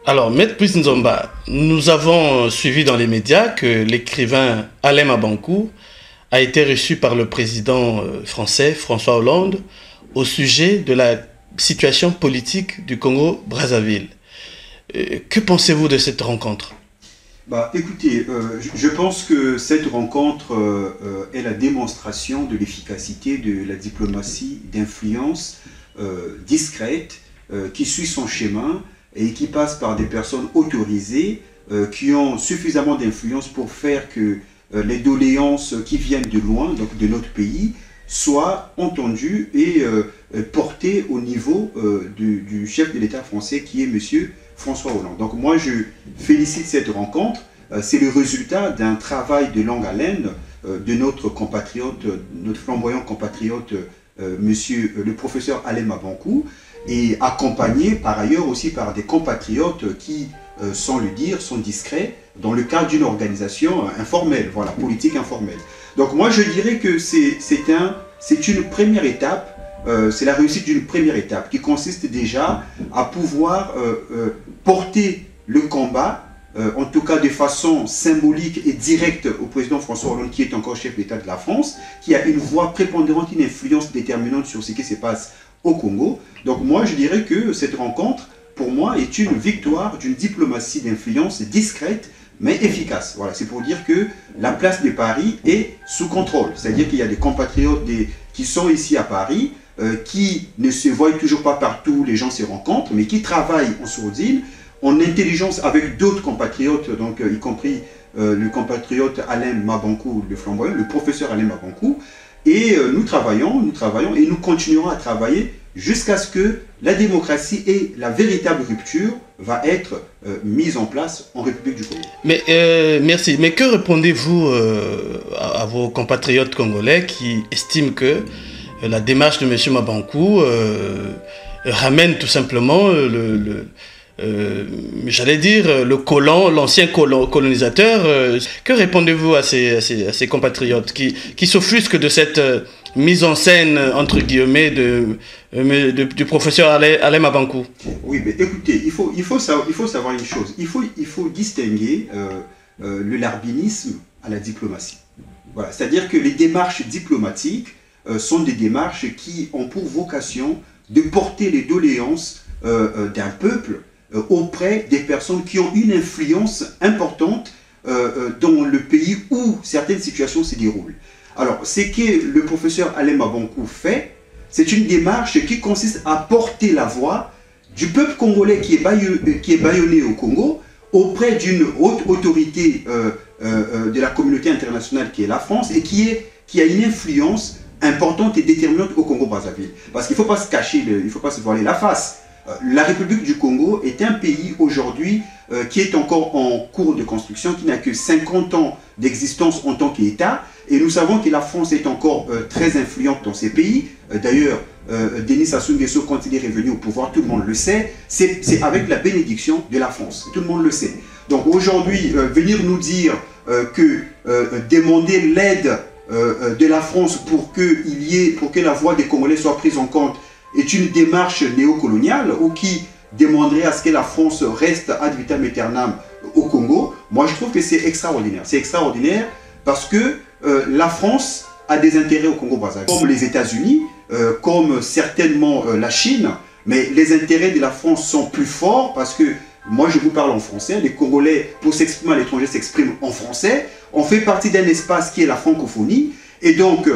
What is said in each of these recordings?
Alors, Maître Brice Nzomba, nous avons suivi dans les médias que l'écrivain Alain Mabankou a été reçu par le président français François Hollande au sujet de la situation politique du Congo-Brazzaville. Que pensez-vous de cette rencontre? Écoutez, je pense que cette rencontre est la démonstration de l'efficacité de la diplomatie d'influence discrète qui suit son chemin et qui passe par des personnes autorisées qui ont suffisamment d'influence pour faire que les doléances qui viennent de loin, donc de notre pays, soient entendues et portées au niveau du chef de l'État français qui est M. François Hollande. Donc moi je félicite cette rencontre, c'est le résultat d'un travail de longue haleine de notre compatriote, notre flamboyant compatriote, le professeur Alain Mabankou, et accompagné par ailleurs aussi par des compatriotes qui, sans le dire, sont discrets dans le cadre d'une organisation informelle, voilà, politique informelle. Donc moi je dirais que c'est une première étape, c'est la réussite d'une première étape qui consiste déjà à pouvoir porter le combat, en tout cas de façon symbolique et directe au président François Hollande qui est encore chef d'État de la France, qui a une voix prépondérante, une influence déterminante sur ce qui se passe au Congo. Donc moi je dirais que cette rencontre pour moi est une victoire d'une diplomatie d'influence discrète mais efficace. Voilà, c'est pour dire que la place de Paris est sous contrôle, c'est-à-dire qu'il y a des compatriotes qui sont ici à Paris, qui ne se voient toujours pas partout, les gens se rencontrent, mais qui travaillent en sourdine, en intelligence avec d'autres compatriotes, donc y compris le compatriote Alain Mabankou, le flamboyant, le professeur Alain Mabankou, et nous travaillons et nous continuerons à travailler jusqu'à ce que la démocratie et la véritable rupture va être mise en place en République du Congo. Mais merci. Mais que répondez-vous à vos compatriotes congolais qui estiment que la démarche de M. Mabankou ramène tout simplement j'allais dire l'ancien colonisateur. Que répondez-vous à ces compatriotes qui s'offusquent de cette mise en scène, entre guillemets, du professeur Alain Mabankou? Oui, mais écoutez, il faut savoir une chose. Il faut distinguer le larbinisme à la diplomatie. Voilà, c'est-à-dire que les démarches diplomatiques sont des démarches qui ont pour vocation de porter les doléances d'un peuple auprès des personnes qui ont une influence importante dans le pays où certaines situations se déroulent. Alors, ce que le professeur Alain Mabankou fait, c'est une démarche qui consiste à porter la voix du peuple congolais qui est bâillonné au Congo auprès d'une haute autorité de la communauté internationale qui est la France et qui a une influence importante et déterminante au Congo-Brazzaville. Parce qu'il ne faut pas se cacher, il ne faut pas se voiler la face. La République du Congo est un pays aujourd'hui qui est encore en cours de construction, qui n'a que 50 ans d'existence en tant qu'État. Et nous savons que la France est encore très influente dans ces pays. D'ailleurs, Denis Sassou Nguesso, quand il est revenu au pouvoir, tout le monde le sait, c'est avec la bénédiction de la France. Tout le monde le sait. Donc aujourd'hui, venir nous dire que demander l'aide de la France pour que la voix des Congolais soit prise en compte est une démarche néocoloniale ou qui demanderait à ce que la France reste ad vitam aeternam au Congo, moi je trouve que c'est extraordinaire. C'est extraordinaire parce que la France a des intérêts au Congo-Brazzaville, comme les États-Unis, comme certainement la Chine, mais les intérêts de la France sont plus forts parce que moi je vous parle en français, les Congolais pour s'exprimer à l'étranger s'expriment en français, on fait partie d'un espace qui est la francophonie. Et donc,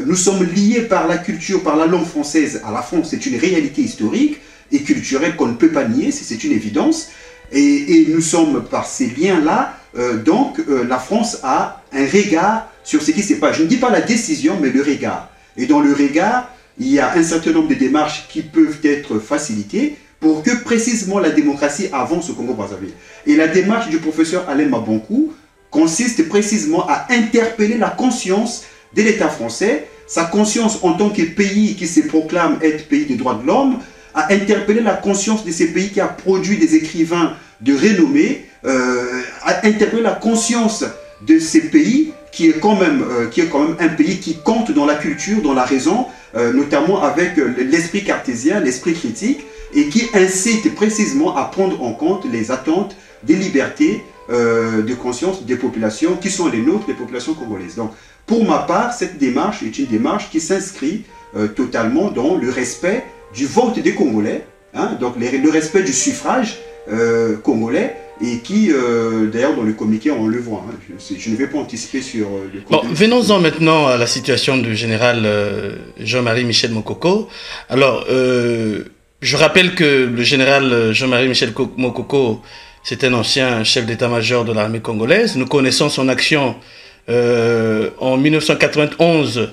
nous sommes liés par la culture, par la langue française à la France. C'est une réalité historique et culturelle qu'on ne peut pas nier, c'est une évidence. Et nous sommes par ces liens-là, la France a un regard sur ce qui se passe. Je ne dis pas la décision, mais le regard. Et dans le regard, il y a un certain nombre de démarches qui peuvent être facilitées pour que précisément la démocratie avance au Congo-Brazzaville. Et la démarche du professeur Alain Mabankou consiste précisément à interpeller la conscience de l'État français, sa conscience en tant que pays qui se proclame être pays des droits de l'homme, à interpeller la conscience de ces pays qui a produit des écrivains de renommée, à interpeller la conscience de ces pays qui est quand même un pays qui compte dans la culture, dans la raison, notamment avec l'esprit cartésien, l'esprit critique, et qui incite précisément à prendre en compte les attentes des libertés de conscience des populations qui sont les nôtres, les populations congolaises. Donc, pour ma part, cette démarche est une démarche qui s'inscrit totalement dans le respect du vote des Congolais, hein, donc le respect du suffrage congolais, et qui, d'ailleurs, dans le communiqué, on le voit. Hein, je ne vais pas anticiper sur le contenu. Bon, venons-en maintenant à la situation du général Jean-Marie Michel Mokoko. Alors, je rappelle que le général Jean-Marie Michel Mokoko, c'est un ancien chef d'état-major de l'armée congolaise. Nous connaissons son action en 1991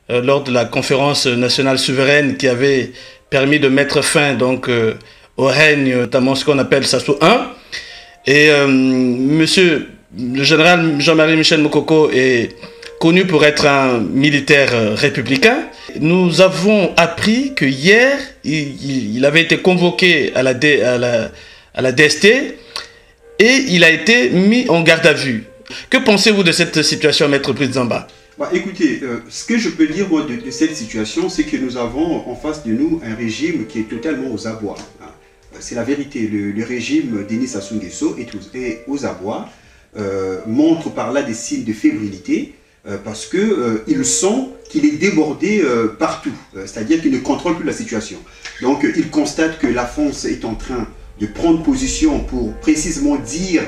lors de la conférence nationale souveraine qui avait permis de mettre fin donc, au règne, notamment ce qu'on appelle Sassou I. Et monsieur le général Jean-Marie Michel Mokoko est connu pour être un militaire républicain. Nous avons appris que hier, il avait été convoqué à la DST et il a été mis en garde à vue. Que pensez-vous de cette situation, Maître Brice Nzamba? Bah, écoutez, ce que je peux dire moi, de cette situation, c'est que nous avons en face de nous un régime qui est totalement aux abois. Hein. C'est la vérité, le régime Denis Sassou Nguesso est aux abois, montre par là des signes de fébrilité, parce qu'il sent qu'il est débordé partout, c'est-à-dire qu'il ne contrôle plus la situation. Donc il constate que la France est en train de prendre position pour précisément dire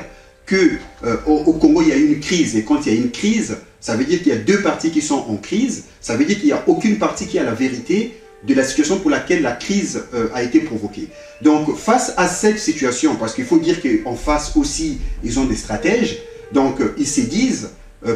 qu'au Congo il y a une crise, et quand il y a une crise, ça veut dire qu'il y a deux parties qui sont en crise, ça veut dire qu'il n'y a aucune partie qui a la vérité de la situation pour laquelle la crise a été provoquée. Donc face à cette situation, parce qu'il faut dire qu'en face aussi ils ont des stratèges, donc ils se disent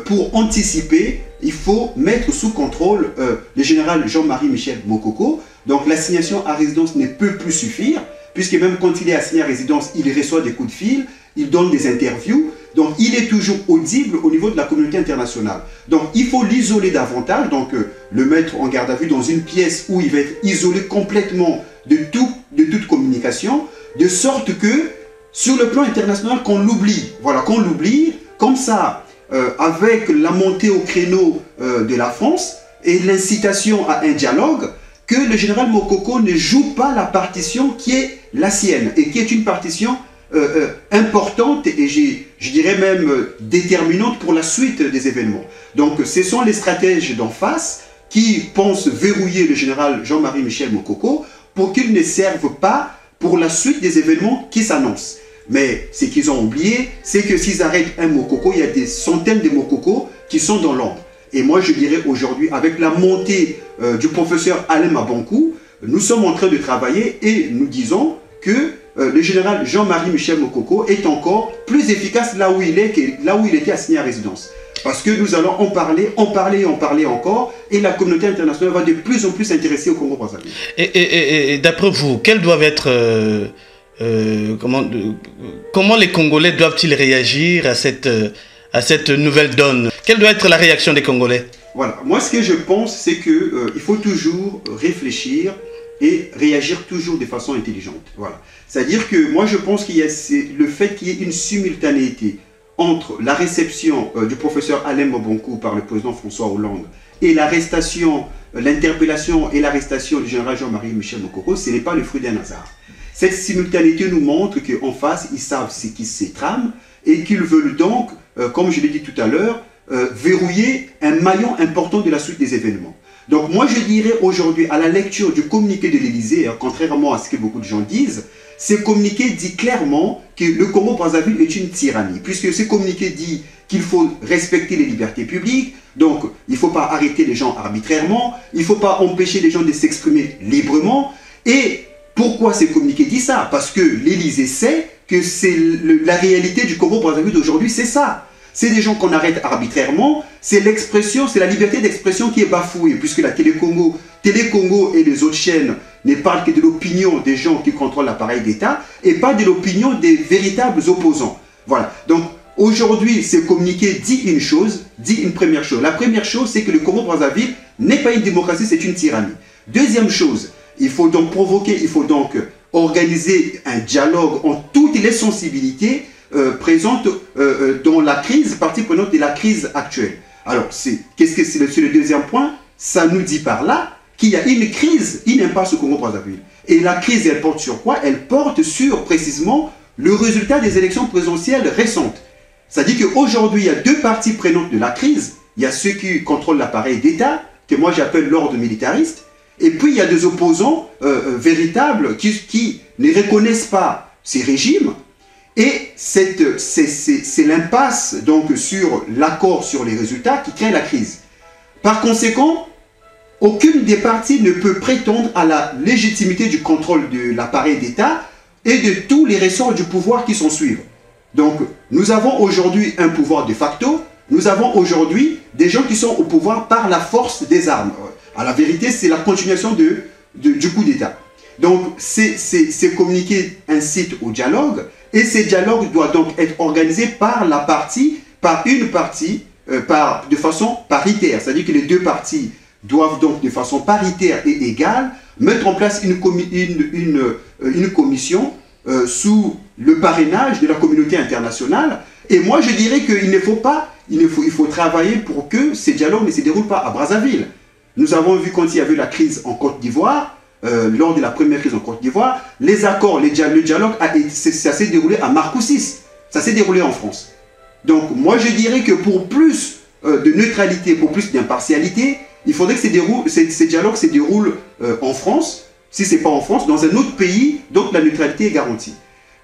pour anticiper, il faut mettre sous contrôle le général Jean-Marie Michel Mokoko. Donc l'assignation à résidence ne peut plus suffire, puisque même quand il est assigné à résidence, il reçoit des coups de fil, il donne des interviews, donc il est toujours audible au niveau de la communauté internationale. Donc il faut l'isoler davantage, donc le mettre en garde à vue dans une pièce où il va être isolé complètement de toute communication, de sorte que sur le plan international qu'on l'oublie, voilà, qu'on l'oublie, comme ça, avec la montée au créneau de la France et l'incitation à un dialogue, que le général Mokoko ne joue pas la partition qui est la sienne et qui est une partition importante et je dirais même déterminante pour la suite des événements. Donc ce sont les stratèges d'en face qui pensent verrouiller le général Jean-Marie Michel Mokoko pour qu'il ne serve pas pour la suite des événements qui s'annoncent. Mais ce qu'ils ont oublié, c'est que s'ils arrêtent un Mokoko, il y a des centaines de Mokoko qui sont dans l'ombre. Et moi, je dirais aujourd'hui, avec la montée du professeur Alain Mabankou, nous sommes en train de travailler et nous disons que le général Jean-Marie Michel Mokoko est encore plus efficace là où il est, là où il était assigné à résidence. Parce que nous allons en parler encore, et la communauté internationale va de plus en plus s'intéresser au Congo-Brazzaville. Et d'après vous, quels doivent être... comment les Congolais doivent-ils réagir à cette nouvelle donne? Quelle doit être la réaction des Congolais? Voilà, moi ce que je pense, c'est qu'il faut toujours réfléchir et réagir toujours de façon intelligente. Voilà. C'est-à-dire que moi je pense qu'il y a le fait qu'il y ait une simultanéité entre la réception du professeur Alain Mabankou par le président François Hollande et l'arrestation, l'interpellation et l'arrestation du général Jean-Marie Michel Mokoko, ce n'est pas le fruit d'un hasard. Cette simultanéité nous montre qu'en face, ils savent ce qui se trame et qu'ils veulent donc, comme je l'ai dit tout à l'heure, verrouiller un maillon important de la suite des événements. Donc moi je dirais aujourd'hui, à la lecture du communiqué de l'Élysée, contrairement à ce que beaucoup de gens disent, ce communiqué dit clairement que le Congo-Brazzaville est une tyrannie, puisque ce communiqué dit qu'il faut respecter les libertés publiques, donc il ne faut pas arrêter les gens arbitrairement, il ne faut pas empêcher les gens de s'exprimer librement. Et pourquoi ce communiqué dit ça? Parce que l'Élysée sait que c'est la réalité du Congo-Brazzaville d'aujourd'hui, c'est ça. C'est des gens qu'on arrête arbitrairement, c'est l'expression, c'est la liberté d'expression qui est bafouée, puisque la Télé-Congo et les autres chaînes ne parlent que de l'opinion des gens qui contrôlent l'appareil d'État et pas de l'opinion des véritables opposants. Voilà. Donc aujourd'hui, ce communiqué dit une première chose. La première chose, c'est que le Congo-Brazzaville n'est pas une démocratie, c'est une tyrannie. Deuxième chose, il faut donc provoquer, il faut donc organiser un dialogue en toutes les sensibilités présentes dans la crise, partie prenante de la crise actuelle. Alors, qu'est-ce que c'est le deuxième point? Ça nous dit par là qu'il y a une crise, une impasse au Congo-Brazzaville. Et la crise, elle porte sur quoi? Elle porte sur, précisément, le résultat des élections présidentielles récentes. C'est-à-dire qu'aujourd'hui, il y a deux parties prenantes de la crise. Il y a ceux qui contrôlent l'appareil d'État, que moi j'appelle l'ordre militariste, et puis il y a des opposants véritables qui ne reconnaissent pas ces régimes, et c'est l'impasse donc sur l'accord sur les résultats qui crée la crise. Par conséquent, aucune des parties ne peut prétendre à la légitimité du contrôle de l'appareil d'État et de tous les ressorts du pouvoir qui s'en suivent. Donc, nous avons aujourd'hui un pouvoir de facto, nous avons aujourd'hui des gens qui sont au pouvoir par la force des armes. À la vérité, c'est la continuation du coup d'État. Donc, ces communiqués incitent au dialogue, et ces dialogues doivent donc être organisés par une partie, de façon paritaire. C'est-à-dire que les deux parties doivent donc, de façon paritaire et égale, mettre en place une commission sous le parrainage de la communauté internationale. Et moi, je dirais qu'il faut travailler pour que ces dialogues ne se déroulent pas à Brazzaville. Nous avons vu quand il y avait la crise en Côte d'Ivoire, lors de la première crise en Côte d'Ivoire, les accords, le dialogue, ça s'est déroulé à Marcoussis. Ça s'est déroulé en France. Donc, moi, je dirais que pour plus de neutralité, pour plus d'impartialité, il faudrait que ces dialogues se déroulent en France. Si ce n'est pas en France, dans un autre pays, donc la neutralité est garantie.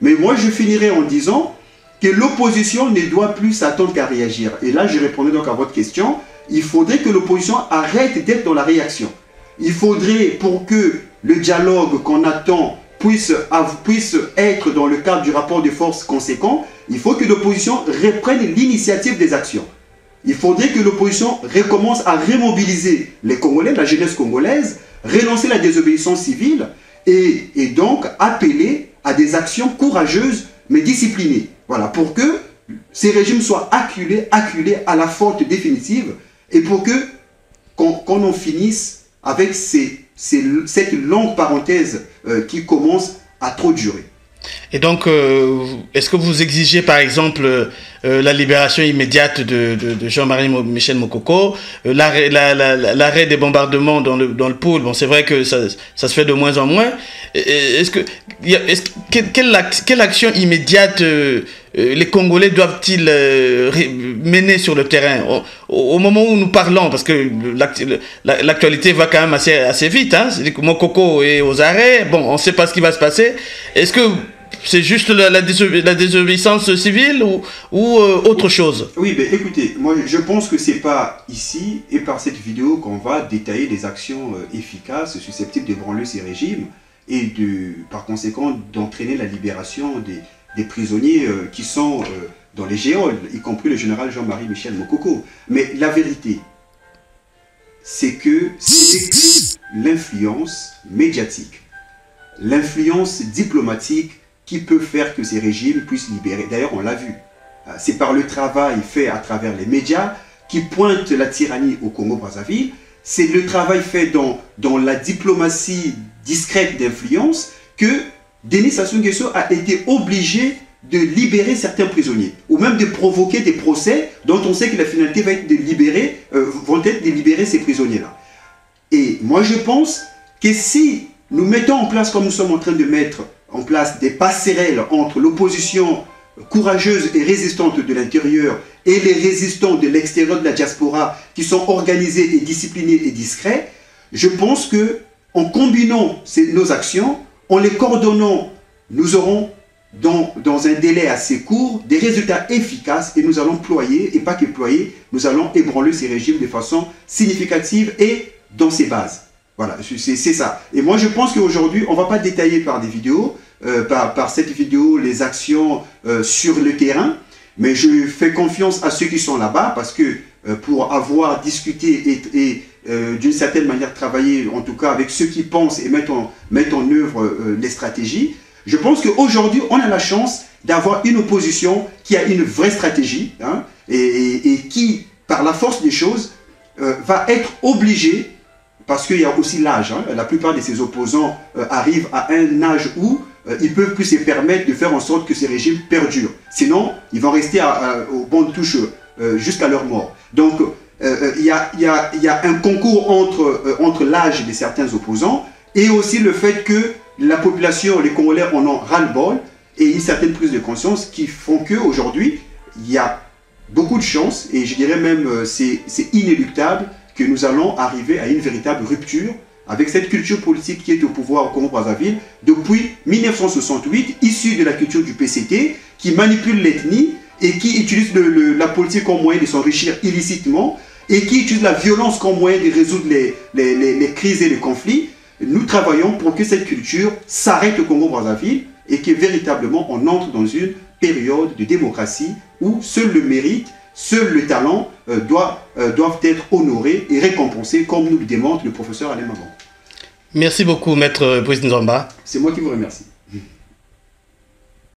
Mais moi, je finirai en disant que l'opposition ne doit plus s'attendre qu'à réagir. Et là, je répondrai donc à votre question. Il faudrait que l'opposition arrête d'être dans la réaction. Il faudrait, pour que le dialogue qu'on attend puisse être dans le cadre du rapport de force conséquent, il faut que l'opposition reprenne l'initiative des actions. Il faudrait que l'opposition recommence à remobiliser les Congolais, la jeunesse congolaise, relancer la désobéissance civile et donc appeler à des actions courageuses mais disciplinées. Voilà, pour que ces régimes soient acculés à la faute définitive et pour qu'on en finisse avec cette longue parenthèse qui commence à trop durer. Et donc, est-ce que vous exigez, par exemple, la libération immédiate de Jean-Marie Michel Mokoko, l'arrêt des bombardements dans le pôle? Bon, c'est vrai que ça se fait de moins en moins. Quelle action immédiate les Congolais doivent-ils mener sur le terrain au moment où nous parlons? Parce que l'actualité va quand même assez vite. Hein? C'est-à-dire que Mokoko est aux arrêts. Bon, on ne sait pas ce qui va se passer. Est-ce que c'est juste la désobéissance civile ou autre chose? Oui, mais écoutez, moi je pense que ce n'est pas ici et par cette vidéo qu'on va détailler des actions efficaces susceptibles d'ébranler ces régimes et par conséquent d'entraîner la libération des prisonniers qui sont dans les geôles, y compris le général Jean-Marie Michel Mokoko. Mais la vérité, c'est que c'est l'influence médiatique, l'influence diplomatique qui peut faire que ces régimes puissent libérer. D'ailleurs, on l'a vu. C'est par le travail fait à travers les médias qui pointent la tyrannie au Congo-Brazzaville. C'est le travail fait dans la diplomatie discrète d'influence que Denis Sassou Nguesso a été obligé de libérer certains prisonniers ou même de provoquer des procès dont on sait que la finalité va être de libérer ces prisonniers-là. Et moi, je pense que si nous mettons en place, comme nous sommes en train de mettre en place des passerelles entre l'opposition courageuse et résistante de l'intérieur et les résistants de l'extérieur de la diaspora qui sont organisés et disciplinés et discrets, je pense que en combinant nos actions, en les coordonnant, nous aurons dans un délai assez court des résultats efficaces et nous allons ployer, et pas que ployer, nous allons ébranler ces régimes de façon significative et dans ses bases. Voilà, c'est ça. Et moi, je pense qu'aujourd'hui, on ne va pas détailler par des vidéos, par cette vidéo, les actions sur le terrain, mais je fais confiance à ceux qui sont là-bas parce que pour avoir discuté et d'une certaine manière travaillé, en tout cas avec ceux qui pensent et mettent en œuvre les stratégies, je pense qu'aujourd'hui, on a la chance d'avoir une opposition qui a une vraie stratégie hein, et qui, par la force des choses, va être obligée. Parce qu'il y a aussi l'âge. Hein. La plupart de ces opposants arrivent à un âge où ils ne peuvent plus se permettre de faire en sorte que ces régimes perdurent. Sinon, ils vont rester au banc de touche jusqu'à leur mort. Donc, il y a un concours entre l'âge de certains opposants et aussi le fait que la population, les Congolais en ont ras-le-bol et une certaine prise de conscience qui font qu'aujourd'hui, il y a beaucoup de chances, et je dirais même c'est inéluctable, que nous allons arriver à une véritable rupture avec cette culture politique qui est au pouvoir au Congo-Brazzaville depuis 1968, issue de la culture du PCT, qui manipule l'ethnie et qui utilise la politique comme moyen de s'enrichir illicitement et qui utilise la violence comme moyen de résoudre les crises et les conflits. Nous travaillons pour que cette culture s'arrête au Congo-Brazzaville et que véritablement on entre dans une période de démocratie où seul le mérite, seul le talent doivent être honorés et récompensés, comme nous le démontre le professeur Alain Mabankou. Merci beaucoup, Maître Brice Nzamba. C'est moi qui vous remercie.